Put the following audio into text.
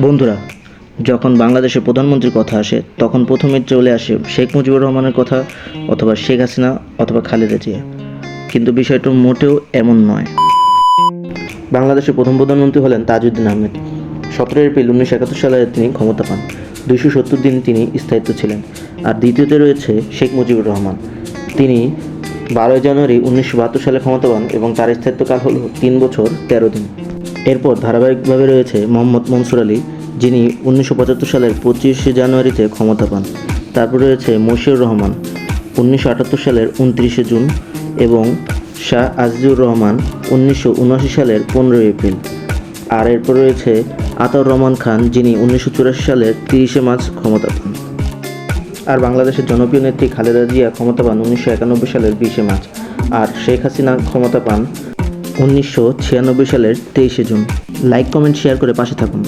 বন্ধুরা, যখন বাংলাদেশের প্রধানমন্ত্রীর কথা আসে তখন প্রথমে চলে আসে শেখ মুজিবুর রহমানের কথা, অথবা শেখ হাসিনা, অথবা খালেদা জিয়া। কিন্তু বিষয়টা মোটেও এমন নয়। বাংলাদেশের প্রথম প্রধানমন্ত্রী হলেন তাজউদ্দিন আহমেদ। 17 এপ্রিল 1971 সালে তিনি ক্ষমতা পান। 270 দিন তিনি স্থায়িত্ব ছিলেন। আর দ্বিতীয়তে রয়েছে শেখ মুজিবুর রহমান। তিনি 12 জানুয়ারি 1972 সালে ক্ষমতা পান এবং তার স্থায়িত্বকাল হল 3 বছর 13 দিন। এরপর ধারাবাহিকভাবে রয়েছে মোহাম্মদ মনসুর আলী, যিনি 1975 সালের 25 জানুয়ারিতে ক্ষমতা পান। তারপর রয়েছে মশিউর রহমান 1978 সালের 29 জুন এবং শাহ আজিজুর রহমান 1979 সালের 15 এপ্রিল। আর এরপর রয়েছে আতাউর রহমান খান, যিনি 1984 সালের 30 মার্চ ক্ষমতা পান। আর বাংলাদেশের জনপ্রিয় নেত্রী খালেদা জিয়া ক্ষমতা পান 1991 সালের 20 মার্চ। আর শেখ হাসিনা ক্ষমতা পান 1996 সালের 23 জুন। লাইক, কমেন্ট, শেয়ার করে পাশে থাকুন।